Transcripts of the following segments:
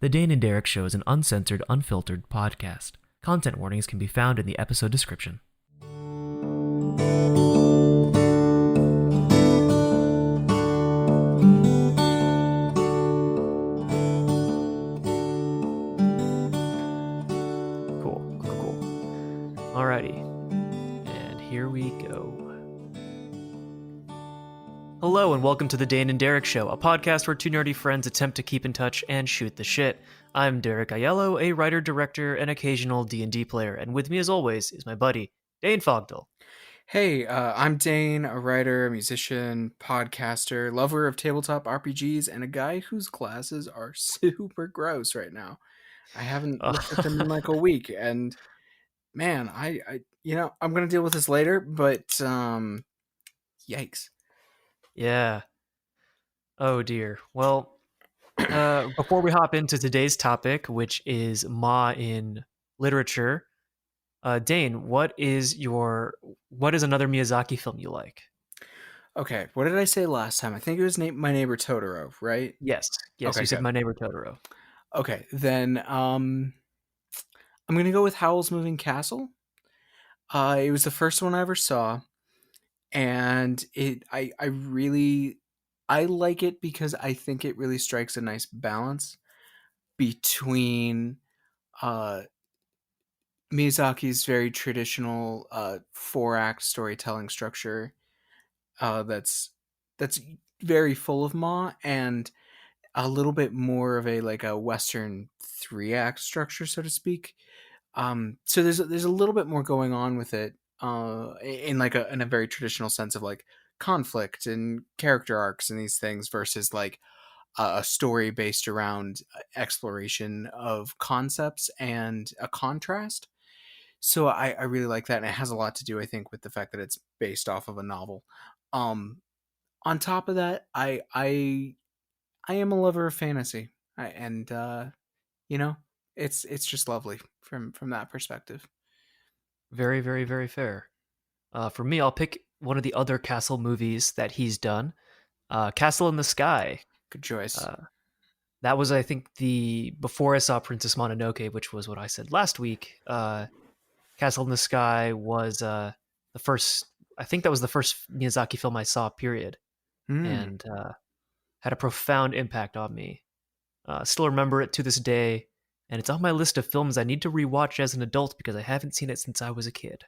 The Dane and Derek Show is an uncensored, unfiltered podcast. Content warnings can be found in the episode description. Cool. Alrighty. And here we go. Hello and welcome to the Dane and Derek Show, a podcast where two nerdy friends attempt to keep in touch and shoot the shit. I'm Benig-Aiello, a writer, director, and occasional D&D player, and with me as always is my buddy, Dane Fogdell. Hey, I'm Dane, a writer, a musician, podcaster, lover of tabletop RPGs, and a guy whose glasses are super gross right now. I haven't looked at them in like a week, and man, I'm gonna deal with this later, but yikes. Yeah. Oh dear. Well, before we hop into today's topic, which is Ma in literature, Dane, what is another Miyazaki film you like? Okay, what did I say last time? I think it was My Neighbor Totoro, right? Yes, Okay, you said good. My Neighbor Totoro. Okay, then I'm gonna go with Howl's Moving Castle. It was the first one I ever saw. And I like it because I think it really strikes a nice balance between uh Miyazaki's very traditional 4-act storytelling structure that's very full of Ma, and a little bit more of a Western 3-act structure, so to speak. So there's a little bit more going on with it, in a very traditional sense of like conflict and character arcs and these things versus like a story based around exploration of concepts and a contrast. So I really like that, and it has a lot to do, I think, with the fact that it's based off of a novel. Um, on top of that, I am a lover of fantasy, and you know, it's just lovely from that perspective. Very, very, very fair. For me, I'll pick one of the other Castle movies that he's done, Castle in the Sky. Good choice. Uh, that was, I think, the before I saw Princess Mononoke, which was what I said last week. Castle in the Sky was the first. I think that was the first Miyazaki film I saw. Period, Hmm. and had a profound impact on me. Still remember it to this day, and it's on my list of films I need to rewatch as an adult because I haven't seen it since I was a kid.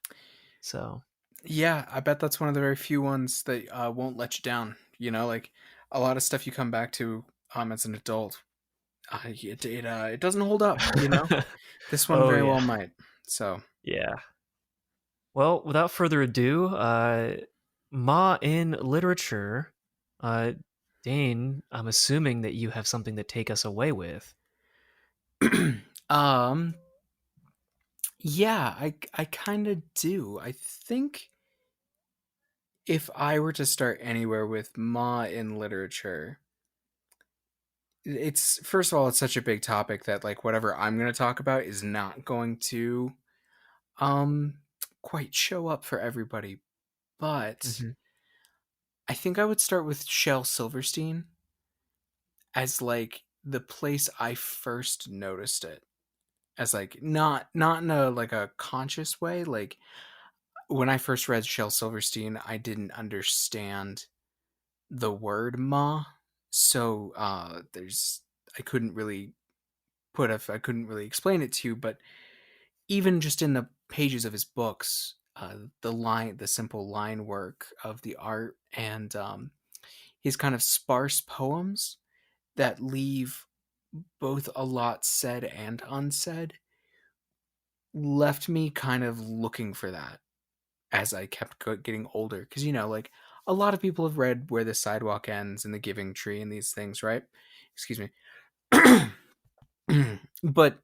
So Yeah, I bet that's one of the very few ones that won't let you down. Like a lot of stuff you come back to as an adult, it doesn't hold up. This one oh very yeah, well might. So yeah. Well, without further ado, Ma in literature, uh, Dane, I'm assuming that you have something to take us away with. um, yeah, I kind of do. I think if I were to start anywhere with Ma in literature, it's first of all, it's such a big topic that like whatever I'm going to talk about is not going to um quite show up for everybody. But Hmm. I think I would start with Shel Silverstein as like the place I first noticed it, as like not in a like a conscious way. Like when I first read Shel Silverstein, I didn't understand the word ma, so there's I couldn't really I couldn't really explain it to you. But even just in the pages of his books, the simple line work of the art, and his kind of sparse poems that leave both a lot said and unsaid, left me kind of looking for that as I kept getting older. Because, like a lot of people have read Where the Sidewalk Ends and The Giving Tree and these things, right? Excuse me. But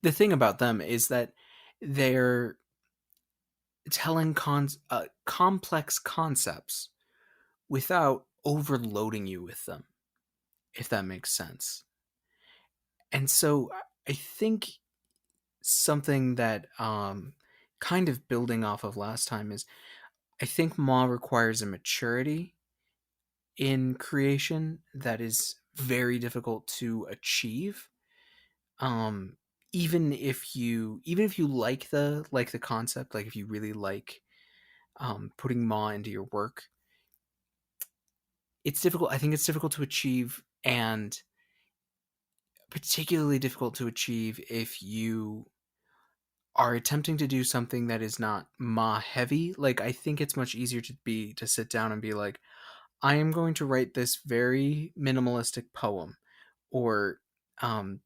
the thing about them is that they're telling complex concepts without overloading you with them, if that makes sense. And so I think something that kind of building off of last time is I think Ma requires a maturity in creation that is very difficult to achieve. Um, even if you like the concept, like if you really like putting Ma into your work, it's difficult. I think it's difficult to achieve, and particularly difficult to achieve if you are attempting to do something that is not Ma heavy. Like I think it's much easier to sit down and be like, I am going to write this very minimalistic poem, or um,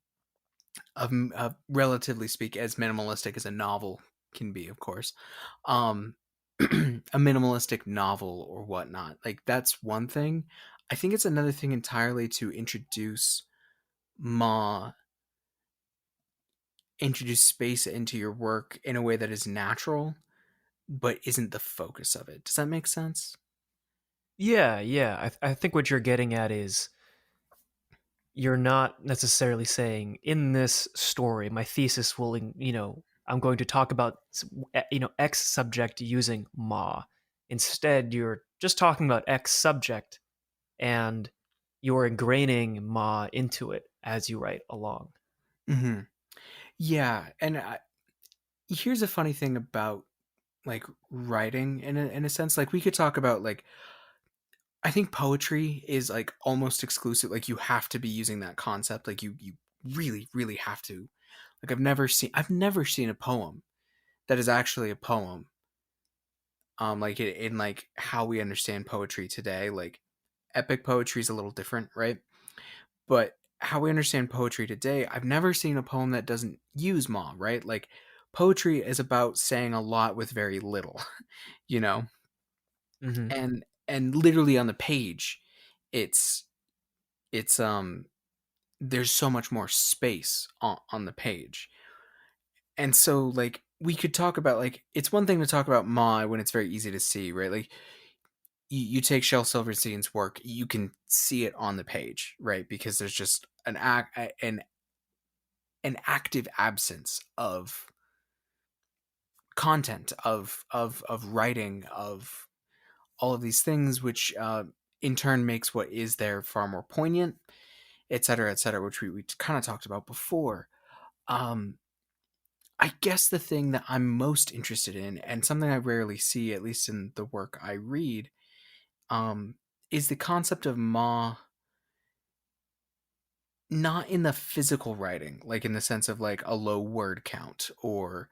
relatively speak, as minimalistic as a novel can be, of course, a minimalistic novel or whatnot. Like that's one thing. I think it's another thing entirely to Ma introduce space into your work in a way that is natural but isn't the focus of it. Does that make sense? Yeah, yeah. I think what you're getting at is you're not necessarily saying in this story, my thesis will, I'm going to talk about, X subject using ma. Instead, you're just talking about X subject and you're ingraining ma into it as you write along. Hmm. Yeah, and here's a funny thing about like writing in a sense. Like we could talk about like I think poetry is like almost exclusive. Like you have to be using that concept. Like you really really have to. Like I've never seen a poem that is actually a poem. Like in like how we understand poetry today. Like epic poetry is a little different, right? But how we understand poetry today, I've never seen a poem that doesn't use ma, right? Like poetry is about saying a lot with very little, you know? Hmm. And literally on the page, it's it's there's so much more space on the page. And so like we could talk about like it's one thing to talk about ma when it's very easy to see, right? Like you take Shel Silverstein's work, you can see it on the page, right? Because there's just an active absence of content, of writing, of all of these things, which in turn makes what is there far more poignant, et cetera, which we kind of talked about before. um I guess the thing that I'm most interested in, and something I rarely see, at least in the work I read, um is the concept of ma, not in the physical writing, like in the sense of like a low word count or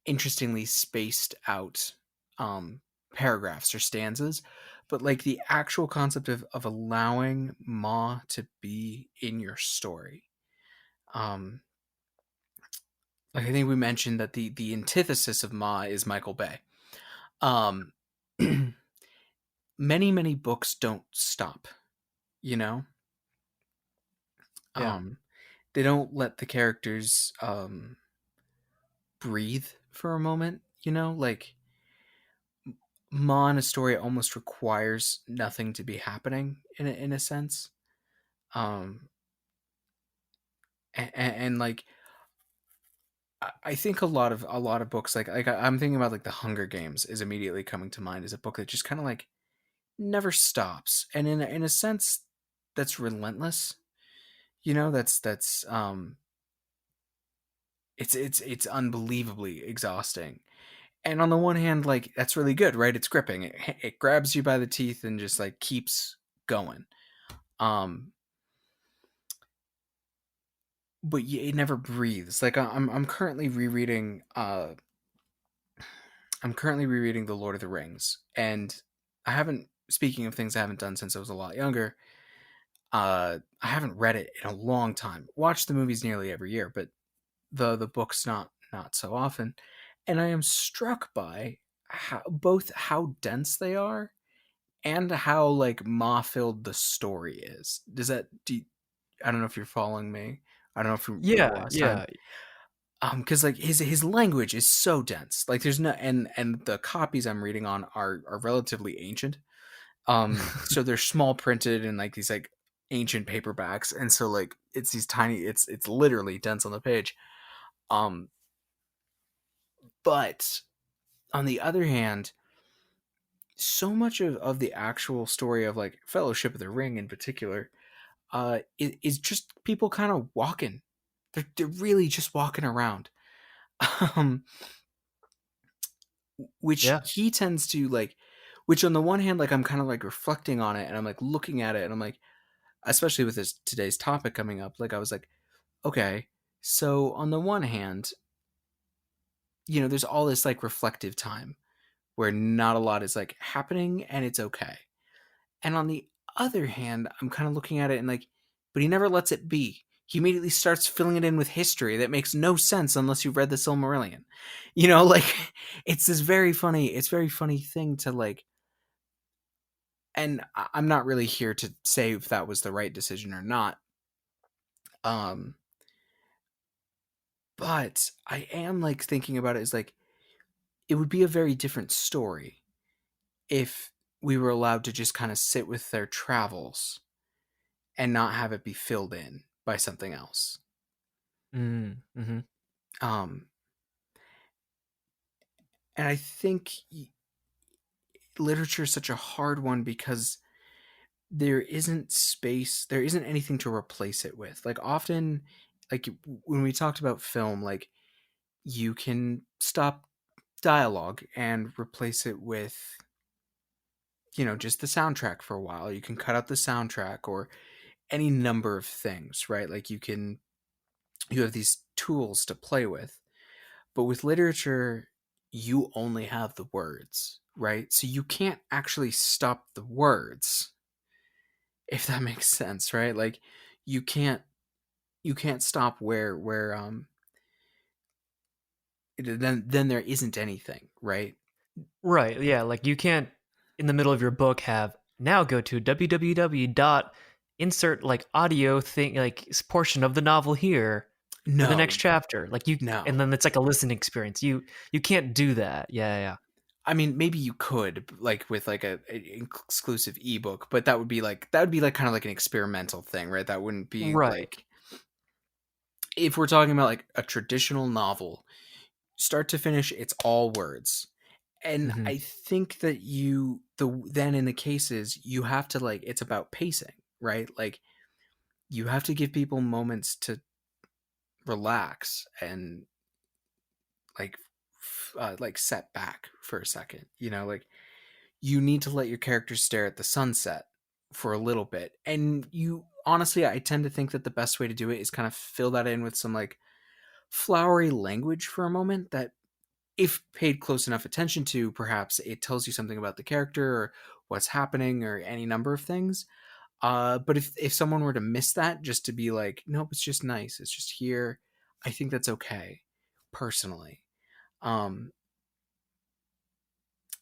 interestingly spaced out um, paragraphs or stanzas, but like the actual concept of allowing Ma to be in your story. Um, like I think we mentioned that the antithesis of Ma is Michael Bay. Um, many books don't stop. You know, Yeah. um, they don't let the characters breathe for a moment. You know, like Ma in a story almost requires nothing to be happening in a sense. Um, and like I think a lot of books like I'm thinking about like the Hunger Games is immediately coming to mind as a book that just kind of like never stops, and in a sense that's relentless. You know, that's it's unbelievably exhausting. And on the one hand, like that's really good, right? It's gripping. It grabs you by the teeth and just like keeps going. Um, but it never breathes. Like I'm currently rereading The Lord of the Rings, and I haven't. Speaking of things I haven't done since I was a lot younger, I haven't read it in a long time. Watched the movies nearly every year, but the books not so often. And I am struck by how dense they are and how like ma filled the story is. I don't know if you're following me. I don't know if you remember Yeah, last time. yeah. Because like his language is so dense. Like there's no and the copies I'm reading on are relatively ancient. So they're small printed and like these like ancient paperbacks, and so like it's these tiny. It's literally dense on the page. Um, but on the other hand, so much of the actual story of like Fellowship of the Ring in particular is just people kind of walking. They're really just walking around. Um, which Yeah. he tends to like, which on the one hand, like I'm kind of like reflecting on it and I'm like looking at it and I'm like, especially with this today's topic coming up, like I was like, okay, so on the one hand, there's all this like reflective time where not a lot is like happening and it's okay. And on the other hand, I'm kind of looking at it and like, but he never lets it be. He immediately starts filling it in with history that makes no sense unless you've read the Silmarillion. Like it's this very funny thing to like, and I'm not really here to say if that was the right decision or not. Um, but I am like thinking about it as like it would be a very different story if we were allowed to just kind of sit with their travels and not have it be filled in by something else. Mm-hmm. Um, and I think literature is such a hard one because there isn't anything to replace it with. Like often, like when we talked about film, like you can stop dialogue and replace it with just the soundtrack for a while. You can cut out the soundtrack or any number of things, right? Like you have these tools to play with. But with literature, you only have the words, right? So you can't actually stop the words, if that makes sense, right? Like you can't you can't stop where then there isn't anything, right? Right. Yeah. Like you can't in the middle of your book have now go to www dot insert like audio thing like portion of the novel here for the next No, chapter. Like you no. and then it's like a listening experience. You can't do that. Yeah, yeah. I mean, maybe you could like with like a exclusive ebook, but that would be like kind of like an experimental thing, right? That wouldn't be Right. like if we're talking about like a traditional novel, start to finish, it's all words. And Hmm. I think that then in the cases you have to like it's about pacing, right? Like you have to give people moments to relax and like like set back for a second. Like you need to let your characters stare at the sunset for a little bit. And you honestly, I tend to think that the best way to do it is kind of fill that in with some like flowery language for a moment that if paid close enough attention to, perhaps it tells you something about the character or what's happening or any number of things. But if someone were to miss that, just to be like, nope, it's just nice, it's just here, I think that's okay, personally. Um,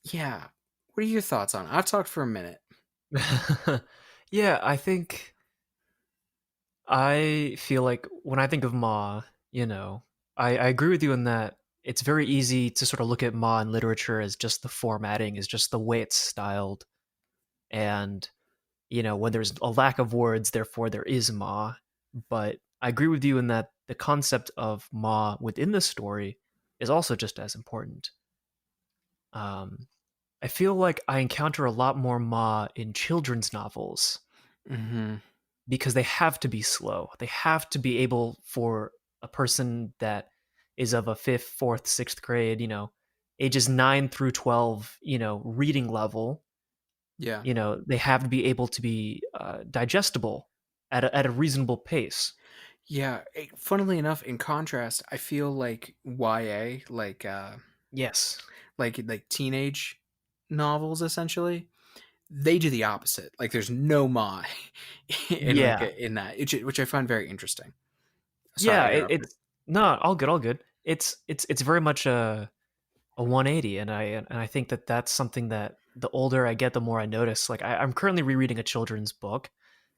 yeah. What are your thoughts on it? I've talked for a minute. Yeah, I think I feel like when I think of Ma, I agree with you in that it's very easy to sort of look at Ma in literature as just the formatting, as just the way it's styled. And, when there's a lack of words, therefore there is Ma. But I agree with you in that the concept of Ma within the story is also just as important. Um, I feel like I encounter a lot more Ma in children's novels Hmm. because they have to be slow. They have to be able for a person that is of a fifth, fourth, sixth grade, ages 9 through 12, reading level, Yeah. they have to be able to be digestible at a reasonable pace. Yeah. Funnily enough, in contrast, I feel like YA, Yes. like teenage novels, essentially, they do the opposite. Like, there's no ma in Yeah. in that, which I find very interesting. Sorry, Yeah. I interrupted. It's no, all good, all good. It's very much a 180, and I think that that's something that the older I get, the more I notice. Like I'm currently rereading a children's book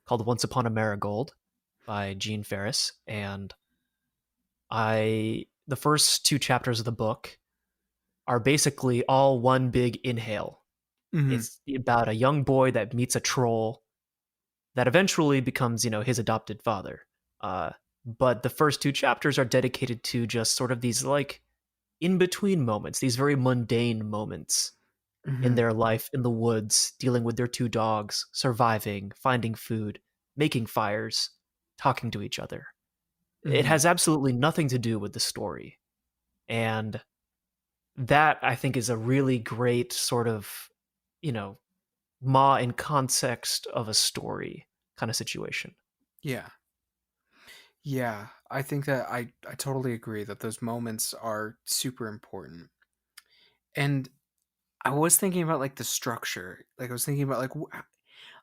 called Once Upon a Marigold by Gene Ferris, and I the first two chapters of the book are basically all one big inhale. Hmm. It's about a young boy that meets a troll that eventually becomes, his adopted father. But the first two chapters are dedicated to just sort of these like in between moments, these very mundane moments in Hmm. their life in the woods, dealing with their two dogs, surviving, finding food, making fires, talking to each other. It Hmm. has absolutely nothing to do with the story. And that I think is a really great sort of, you know, Ma in context of a story kind of situation. Yeah. Yeah. I think that I totally agree that those moments are super important. And I was thinking about like the structure. Like I was thinking about like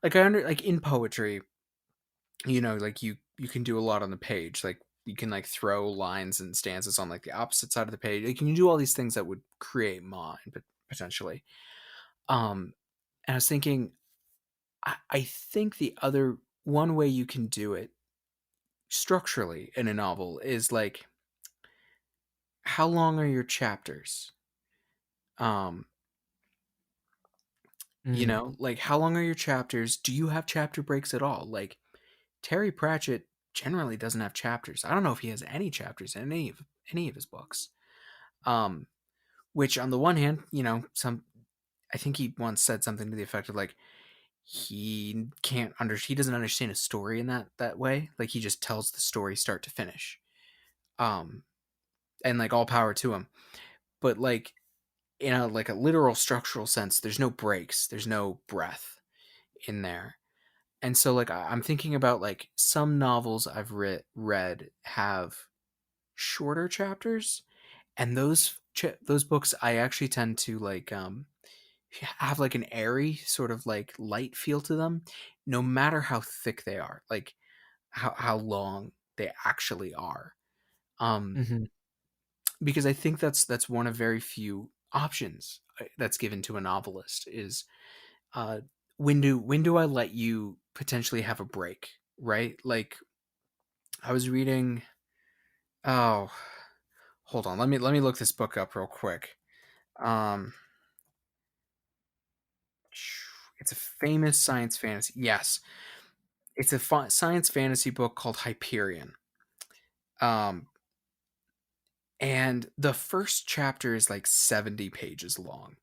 like I under like in poetry, like you can do a lot on the page. Like you can like throw lines and stanzas on like the opposite side of the page. Like you can do all these things that would create ma potentially. Um and I was thinking I think the other one way you can do it structurally in a novel is like how long are your chapters? Um Mm, like how long are your chapters? Do you have chapter breaks at all? Like Terry Pratchett generally doesn't have chapters. I don't know if he has any chapters in any of his books. Um, which on the one hand, some I think he once said something to the effect of like he doesn't understand a story in that way. Like he just tells the story start to finish. Um, and like all power to him. But like in a literal structural sense, there's no breaks, there's no breath in there. And so like I'm thinking about like some novels I've read have shorter chapters, and those books I actually tend to like have like an airy sort of like light feel to them, no matter how thick they are, like how long they actually are. Um, mhm. because I think that's one of very few options that's given to a novelist is uh, when do I let you potentially have a break, right? Like I was reading. Oh, hold on. Let me look this book up real quick. Um, it's a famous science fantasy. Yes, it's a science fantasy book called Hyperion. Um, and the first chapter is like 70 pages long.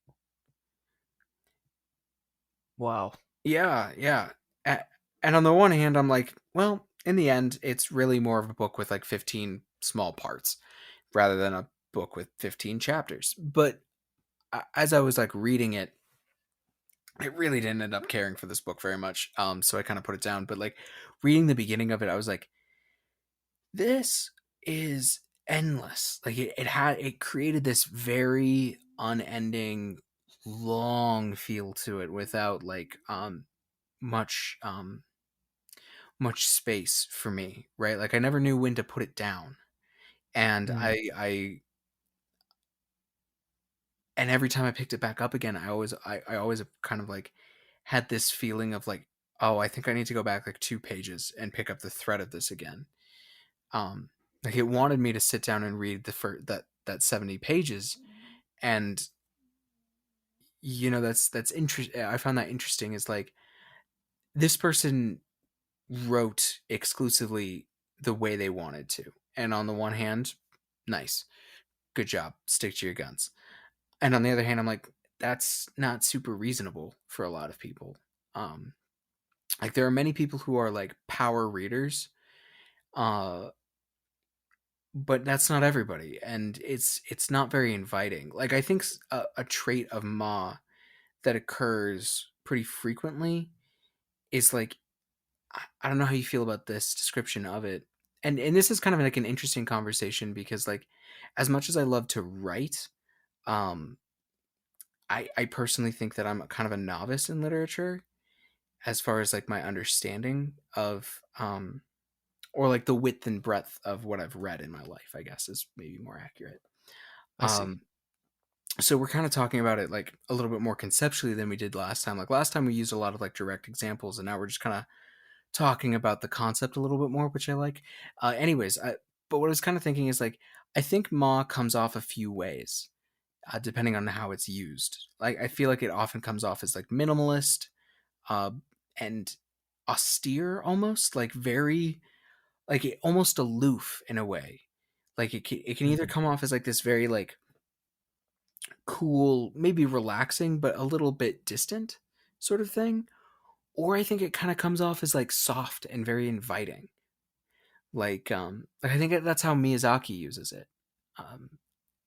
Wow. Yeah, yeah. A- And on the one hand, I'm like, well, in the end, it's really more of a book with like 15 small parts rather than a book with 15 chapters. But as I was like reading it, I really didn't end up caring for this book very much. So I kind of put it down. But like reading the beginning of it, I was like, this is endless. Like it created this very unending, long feel to it without like much much space for me, right? Like I never knew when to put it down. And Mm, and every time I picked it back up again, I always kind of like had this feeling of like, oh, I think I need to go back like 2 pages and pick up the thread of this again. Um, like it wanted me to sit down and read the first that 70 pages, and that's interesting. I found that interesting. Is like this person wrote exclusively the way they wanted to, and on the one hand, nice, good job, stick to your guns. And on the other hand, I'm like, that's not super reasonable for a lot of people. Um, like there are many people who are like power readers, uh, but that's not everybody, and it's not very inviting. Like I think a trait of Ma that occurs pretty frequently is like I don't know how you feel about this description of it. And this is kind of like an interesting conversation because like as much as I love to write, um I personally think that I'm kind of a novice in literature as far as like my understanding of or like the width and breadth of what I've read in my life, I guess is maybe more accurate. I see. Um so we're kind of talking about it like a little bit more conceptually than we did last time. Like last time we used a lot of like direct examples, and now we're just kind of talking about the concept a little bit more, which I like. But what I was kind of thinking is like I think Ma comes off a few ways, depending on how it's used. Like I feel like it often comes off as like minimalist, uh, and austere, almost like very like almost aloof in a way. Like it can either Mhm. come off as like this very like cool, maybe relaxing, but a little bit distant sort of thing, or I think it kind of comes off as like soft and very inviting. Like I think that's how Miyazaki uses it. Um,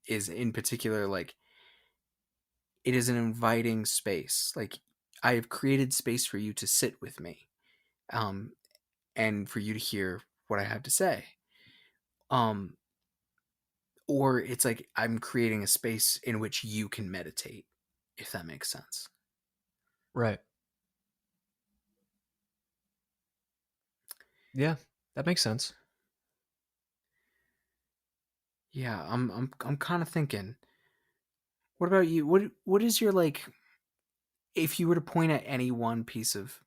is in particular like it is an inviting space. Like I have created space for you to sit with me, um, and for you to hear what I have to say. Um, or it's like I'm creating a space in which you can meditate, if that makes sense. Right. Yeah, that makes sense. Yeah, I'm kind of thinking. What about you? What is your like? If you were to point at any one piece of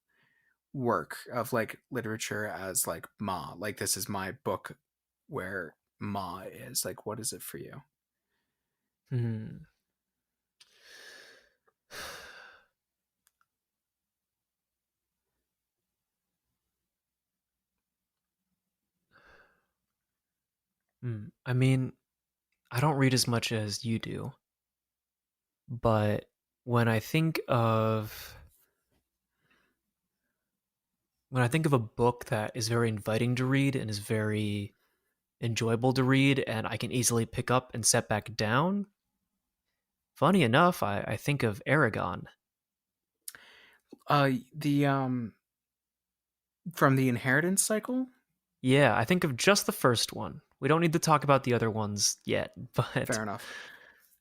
work of like literature as like Ma, like this is my book where Ma is. Like, what is it for you? Hmm. I mean, I don't read as much as you do, but when I think of when I think of a book that is very inviting to read and is very enjoyable to read and I can easily pick up and set back down, funny enough, I think of Aragon. The from the inheritance cycle. Yeah, I think of just the first one. We don't need to talk about the other ones yet, but Fair enough.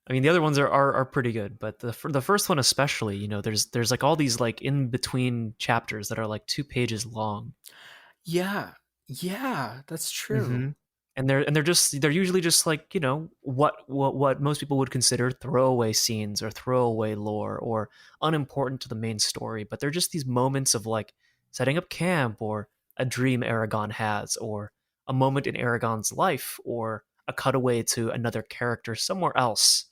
I mean the other ones are pretty good, but the first one especially, there's like all these like in between chapters that are like 2 pages long. Yeah, yeah, that's true. Mm-hmm. And they're usually just like what most people would consider throwaway scenes or throwaway lore or unimportant to the main story, but they're just these moments of like setting up camp or a dream Aragon has or a moment in Aragon's life or a cutaway to another character somewhere else,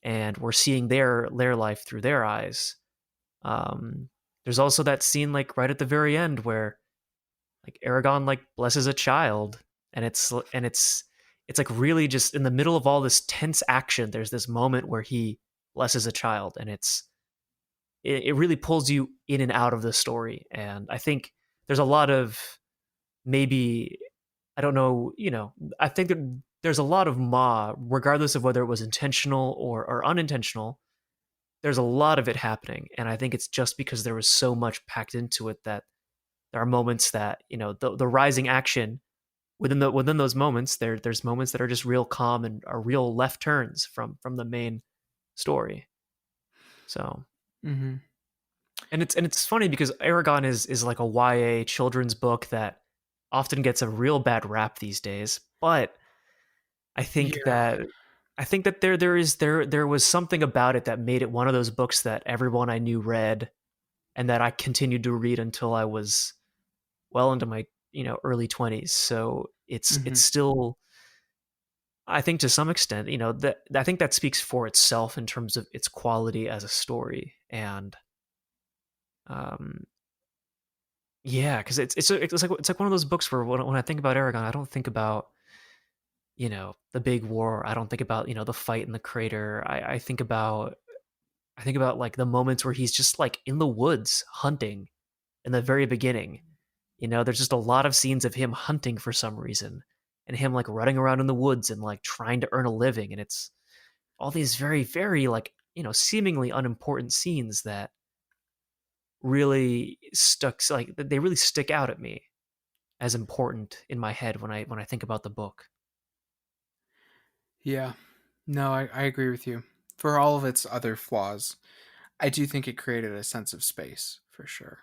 and we're seeing their life through their eyes. Um, there's also that scene like right at the very end where like Aragon like blesses a child, and it's like really just in the middle of all this tense action there's this moment where he blesses a child, and it really pulls you in and out of the story. And I think there's a lot of, maybe, I don't know, I think that there's a lot of Ma, regardless of whether it was intentional or unintentional. There's a lot of it happening, and I think it's just because there was so much packed into it that there are moments that the rising action within those moments, there's moments that are just real calm and are real left turns from the main story. So, Hmm. and it's funny because Aragon is like a YA children's book that often gets a real bad rap these days, but I think Yeah. that there was something about it that made it one of those books that everyone I knew read, and that I continued to read until I was well into my early 20s. So it's Hmm. still, I think, to some extent, that I think that speaks for itself in terms of its quality as a story. And um yeah, because it's like one of those books where when I think about Aragon, I don't think about the big war. I don't think about the fight in the crater. I think about like the moments where he's just like in the woods hunting in the very beginning. There's just a lot of scenes of him hunting for some reason, and him like running around in the woods and like trying to earn a living. And it's all these very, very like, seemingly unimportant scenes that really they really stick out at me as important in my head when I think about the book. Yeah. No, I agree with you. For all of its other flaws, I do think it created a sense of space for sure.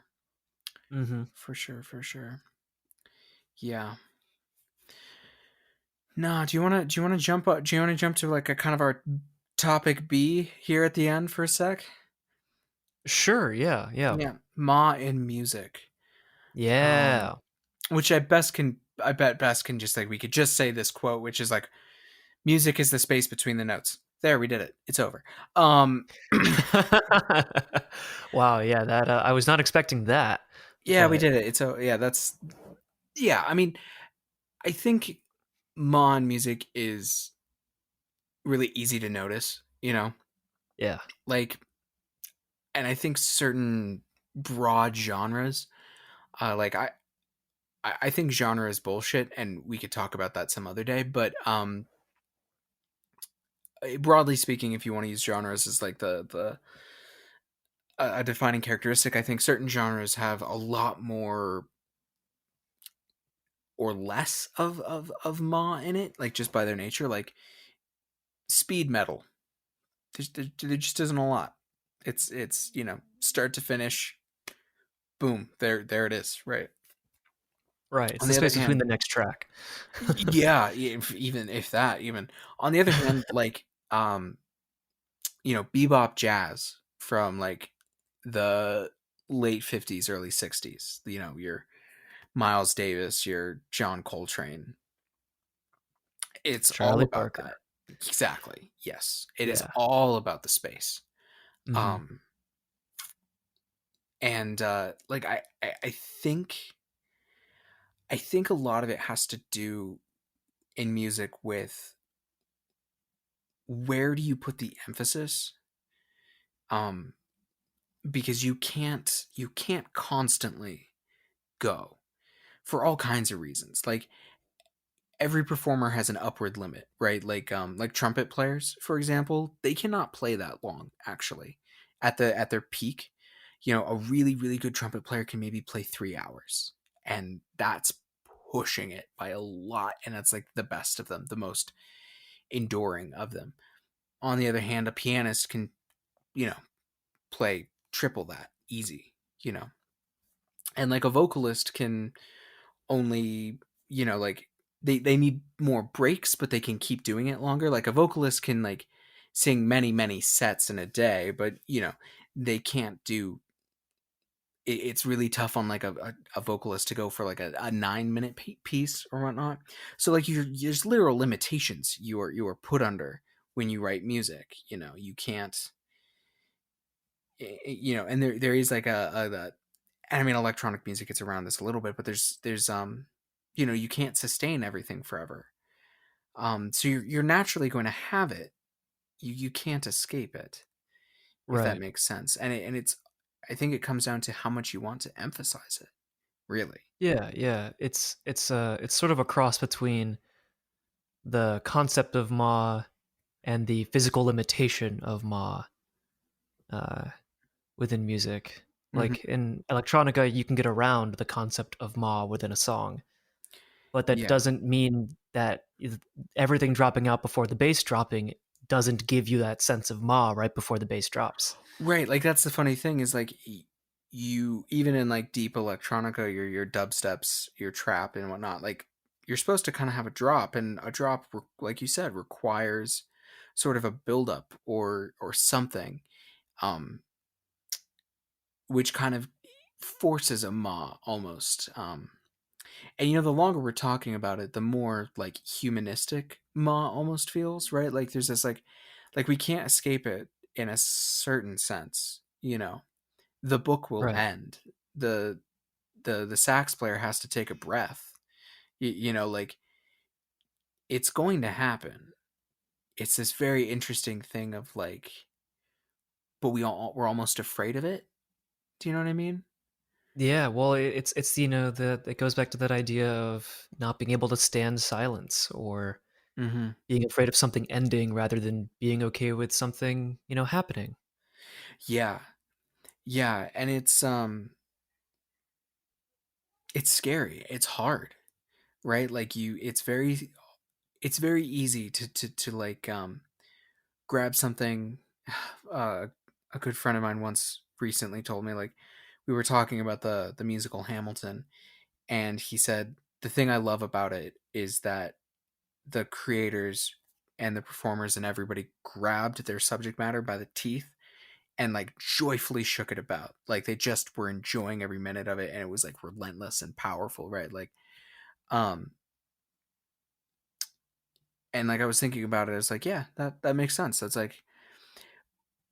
Mm-hmm. For sure, for sure. Yeah. No, do you wanna jump up do you wanna jump to like a kind of our topic B here at the end for a sec? Sure. Yeah. Yeah. Yeah. Ma in music. Um Yeah. which I bet best can just like we could just say this quote, which is like music is the space between the notes. There, we did it. It's over. Um Wow. Yeah. That I was not expecting that, yeah, we but did it. It's so yeah, that's yeah, I mean, I think Ma in music is really easy to notice, you know? yeah. Like and I think certain broad genres. Like I think genre is bullshit, and we could talk about that some other day. But broadly speaking, if you want to use genres as like the a defining characteristic, I think certain genres have a lot more or less of ma in it, like just by their nature. Like speed metal, there just isn't a lot. It's start to finish, boom, there it is, right? Right. It's On the the other space between hand, the next track. yeah, even if that, even on the other hand, like bebop jazz from like the late 50s, early 60s, your Miles Davis, your John Coltrane. It's all Charlie about that. Parker. Exactly. Yes. It is Yeah. all about the space. Mhm. Um and like I think a lot of it has to do in music with where do you put the emphasis? Um because you can't constantly go for all kinds of reasons. Like every performer has an upward limit, right? Like trumpet players, for example, they cannot play that long actually. At their peak, a really really good trumpet player can maybe play 3 hours. And that's pushing it by a lot, and that's like the best of them, the most enduring of them. On the other hand, a pianist can, you know, play triple that easy, you know. And like a vocalist can only, like they need more breaks, but they can keep doing it longer. Like a vocalist can like sing many many sets in a day, but they can't do it's really tough on like a vocalist to go for like a 9 minute piece or whatnot. So like there's literal limitations you are put under when you write music. You can't, and there is like and I mean, electronic music gets around this a little bit, but there's you can't sustain everything forever. So you're naturally going to have it. You can't escape it, if that Right. makes sense. And I think it comes down to how much you want to emphasize it, really. Yeah, yeah. It's sort of a cross between the concept of ma and the physical limitation of ma uh, within music. Hmm. Like in electronica, you can get around the concept of ma within a song, but that Yeah. doesn't mean that everything dropping out before the bass dropping doesn't give you that sense of ma right before the bass drops. Right. Like that's the funny thing is like you even in like deep electronica, your dubsteps, your trap and whatnot, like you're supposed to kind of have a drop, and a drop, like you said, requires sort of a buildup or something, um, which kind of forces a ma almost. And the longer we're talking about it, the more like humanistic ma almost feels, right? Like there's this like we can't escape it in a certain sense. The book will Right. end. The sax player has to take a breath. Like it's going to happen. It's this very interesting thing of like, but we're almost afraid of it. Do you know what I mean? Yeah, well, it's that it goes back to that idea of not being able to stand silence or Hmm. being afraid of something ending rather than being okay with something, happening. Yeah, yeah, and it's scary. It's hard, right? Like it's very easy to like grab something. uh, a good friend of mine once recently told me, like, we were talking about the musical Hamilton, and he said the thing I love about it is that the creators and the performers and everybody grabbed their subject matter by the teeth and like joyfully shook it about, like they just were enjoying every minute of it, and it was like relentless and powerful, right? Like um and like I was thinking about it, it's like, yeah, that makes sense. That's like,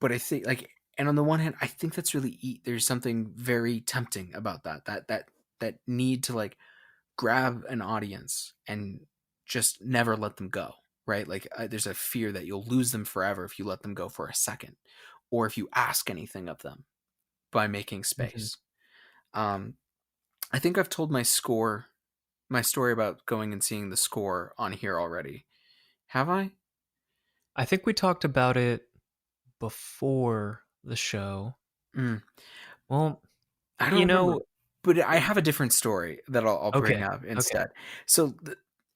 but I think like, and on the one hand, I think that's really there's something very tempting about that need to like grab an audience and just never let them go, right? Like there's a fear that you'll lose them forever if you let them go for a second, or if you ask anything of them. by making Mhm. space. Um, I think I've told my story about going and seeing the score on here already. Have I? I think we talked about it before the show. Mm, Well, I don't you remember, know, but I have a different story that I'll bring okay, up okay, instead. So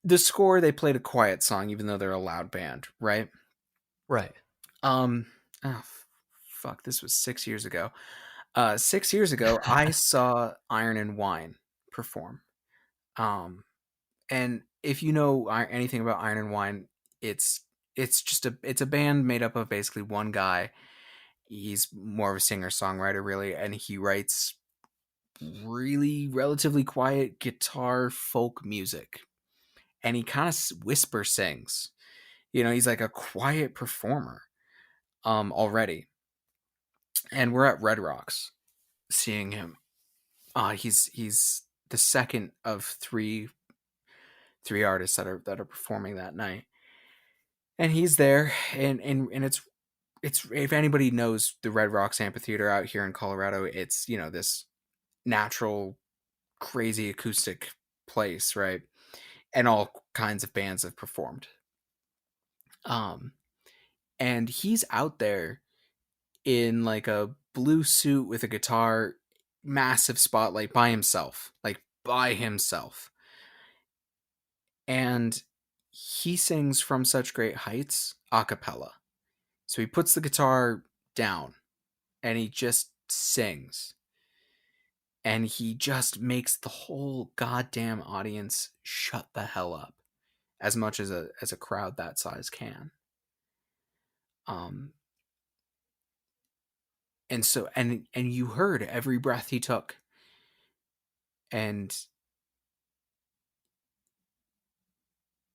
the score, they played a quiet song, even though they're a loud band, right? right. Um, oh, fuck, this was 6 years ago. 6 years ago, I saw Iron and Wine perform. Um, and if you know anything about Iron and Wine, it's it's a band made up of basically one guy. He's more of a singer songwriter, really, and he writes really relatively quiet guitar folk music. And he kind of whisper sings. He's like a quiet performer already. And we're at Red Rocks seeing him. He's the second of three artists that are performing that night. And he's there, and it's if anybody knows the Red Rocks Amphitheater out here in Colorado, it's this natural crazy acoustic place, right? And all kinds of bands have performed. Um and he's out there in like a blue suit with a guitar, massive spotlight by himself, like by himself. And he sings From Such Great Heights a cappella. So he puts the guitar down and he just sings. And he just makes the whole goddamn audience shut the hell up as much as a crowd that size can. Um and you heard every breath he took, and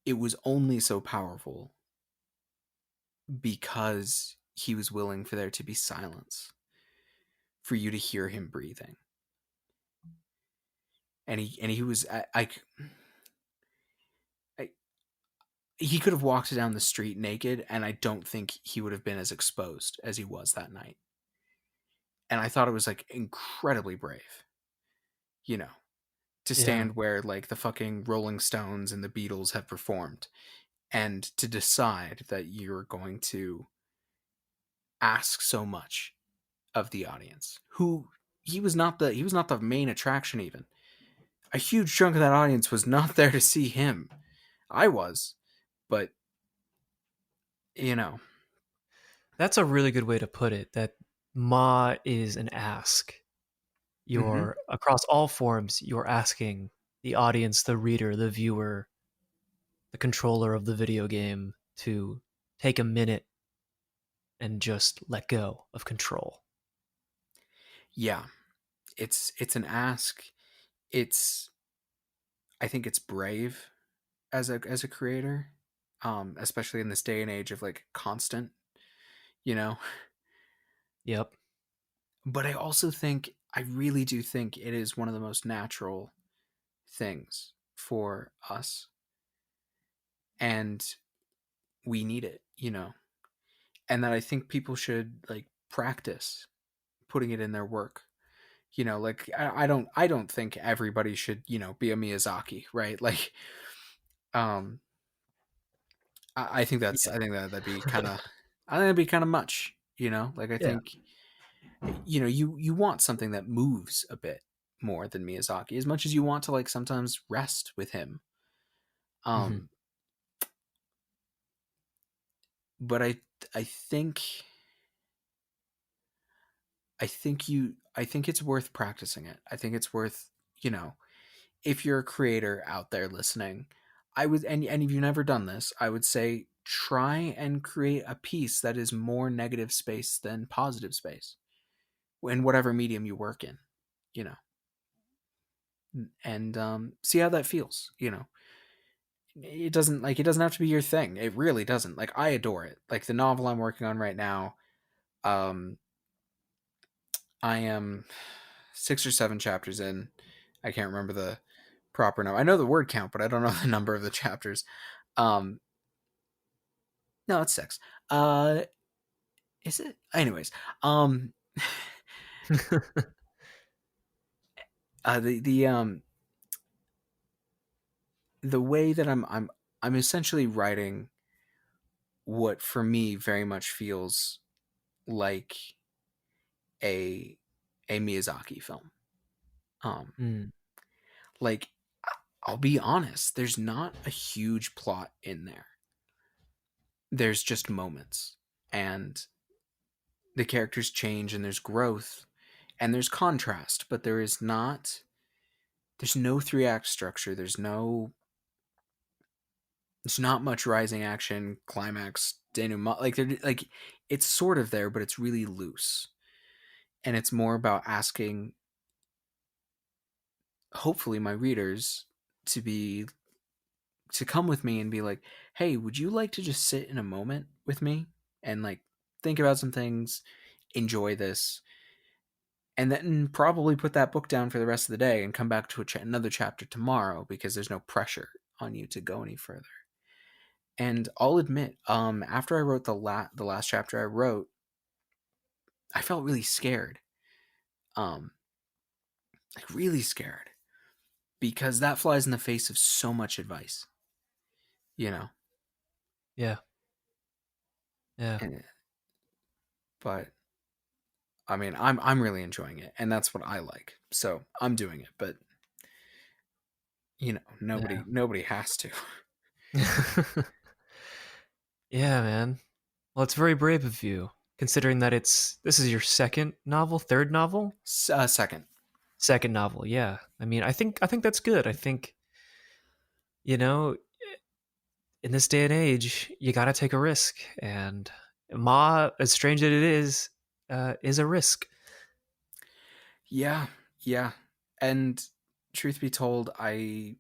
it was only so powerful because he was willing for there to be silence, for you to hear him breathing. And he was I he could have walked down the street naked, and I don't think he would have been as exposed as he was that night. And I thought it was like incredibly brave, you know, to Yeah. stand where like the fucking Rolling Stones and the Beatles have performed, and to decide that you're going to ask so much of the audience, who he was not the main attraction. Even a huge chunk of that audience was not there to see him. I was, but you know That's a really good way to put it. That Ma is an ask. hmm You're across all forms, you're asking the audience, the reader, the viewer, the controller of the video game to take a minute and just let go of control. yeah, it's an ask. It's I think it's brave as a creator, especially in this day and age of like constant, you know. Yep. But I really do think it is one of the most natural things for us, and we need it, and that I think people should like practice putting it in their work. Like I don't think everybody should be a Miyazaki, right? Like um I think Yeah. that'd be kind of I think that'd be kind of much, like I Yeah. think you want something that moves a bit more than Miyazaki, as much as you want to like sometimes rest with him. Hmm. um but I think I think it's worth practicing it. I think it's worth, if you're a creator out there listening, I would, and if you've never done this, I would say try and create a piece that is more negative space than positive space in whatever medium you work in, you know, and see how that feels. It doesn't have to be your thing. It really doesn't. Like I adore it. Like the novel I'm working on right now, um, I am 6 or 7 chapters in. I can't remember the proper number. I know the word count, but I don't know the number of the chapters. Um, no, it's six. Uh, is it? Anyways, um, The the way that I'm essentially writing what for me very much feels like a a Miyazaki film. Um, Mm, like I'll be honest, there's not a huge plot in there. There's just moments, and the characters change, and there's growth, and there's contrast, but there's no three act structure. There's not much rising action, climax, denouement. Like it's sort of there, but it's really loose, and it's more about asking, hopefully, my readers to be to come with me and be like, hey, would you like to just sit in a moment with me and like think about some things, enjoy this, and then probably put that book down for the rest of the day and come back to another chapter tomorrow because there's no pressure on you to go any further. And I'll admit, after I wrote the last chapter I wrote, I felt really scared, um, like really scared, because that flies in the face of so much advice, you know. yeah, yeah, And, but I mean, I'm really enjoying it, and that's what I like, so I'm doing it. But yeah. nobody has to. Yeah, man. Well, it's very brave of you, considering that this is your second novel, third novel, Second, second novel. Yeah, I mean, I think that's good. I think you know, in this day and age, you got to take a risk, and Ma, as strange as it is a risk. yeah, yeah, and truth be told, I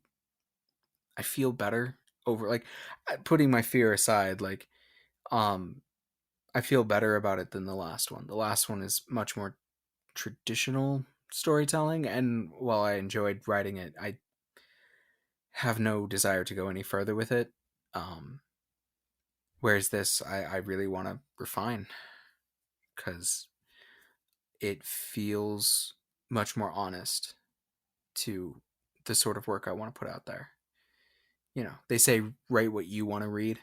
feel better over like putting my fear aside. Like, um, I feel better about it than the last one. The last one is much more traditional storytelling, and while I enjoyed writing it, I have no desire to go any further with it. Um, Whereas this, I really want to refine because it feels much more honest to the sort of work I want to put out there. They say write what you want to read,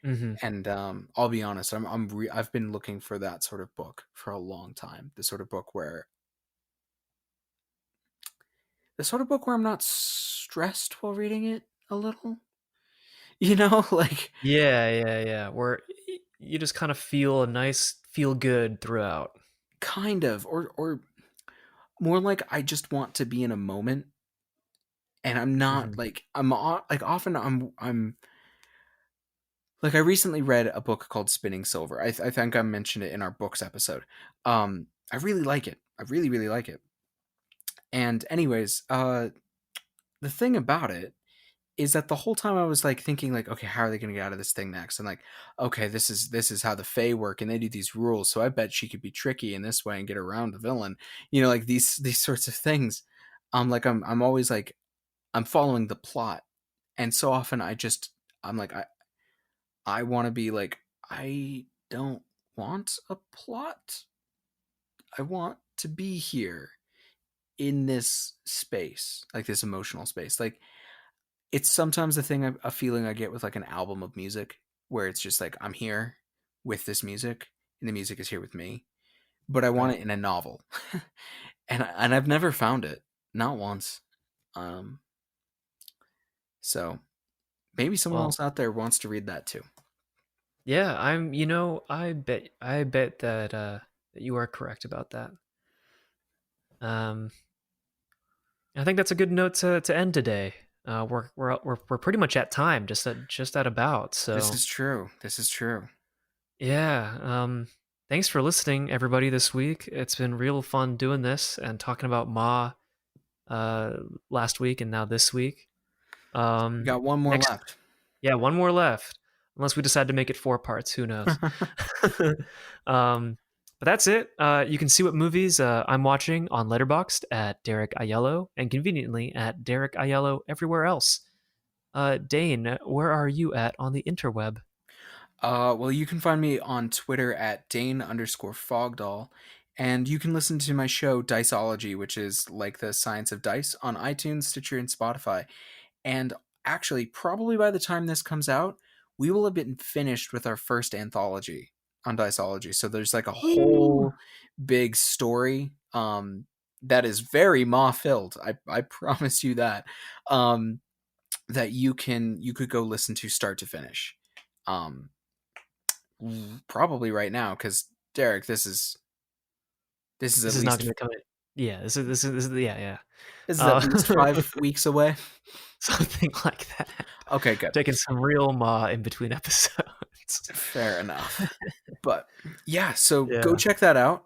Hmm. and I'll be honest, I've been looking for that sort of book for a long time. The sort of book where I'm not stressed while reading it a little. Like Yeah, yeah, yeah. Where you just kind of feel a nice feel good throughout. kind of, or more like I just want to be in a moment, and I'm not Hmm. like like often I'm like I recently read a book called Spinning Silver. I think I mentioned it in our books episode. I really like it. I really really like it. And anyways, the thing about it is that the whole time I was like thinking like, okay, how are they going to get out of this thing next? And like, okay, this is how the Fae work, and they do these rules. So I bet she could be tricky in this way and get around the villain. Like these sorts of things. Like I'm always like I'm following the plot, and so often I'm like I want to be like I don't want a plot. I want to be here in this space, like this emotional space. Like it's sometimes a feeling I get with like an album of music where it's just like I'm here with this music and the music is here with me, but I want Right. it in a novel. And I've never found it, not once. Um so maybe someone Well, else out there wants to read that too. yeah, I bet that you are correct about that. Um I think that's a good note to end today. We're pretty much at time, just at about. This So is true. This is true. yeah, thanks for listening, everybody, this week. It's been real fun doing this and talking about Ma uh, last week and now this week. We got one more Next, left. yeah, one more left, unless we decide to make it 4 parts. Who knows? um, but that's it. You can see what movies I'm watching on Letterboxd at Derek Aiello, and conveniently at Derek Aiello everywhere else. Dane, where are you at on the interweb? Well, you can find me on Twitter at Dane_Fogdoll, And you can listen to my show Diceology, which is like the science of dice, on iTunes, Stitcher, and Spotify. And actually, probably by the time this comes out, we will have been finished with our first anthology on Diceology. So there's like a Woo! whole big story that is very maw filled. I promise you that. That you could go listen to start to finish. Um, Probably right now, because Derek, this is This at is not least going to come in. Yeah, this is yeah, yeah. this is at Uh, least 5 weeks away. something like that. Okay, good. Taking some real ma in between episodes. Fair enough. But yeah, so go Yeah. check that out.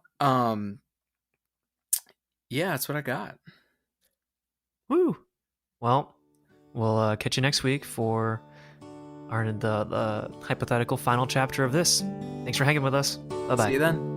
Yeah, that's what I got. Woo. Well, we'll catch you next week for the hypothetical final chapter of this. Thanks for hanging with us. Bye See bye. you then.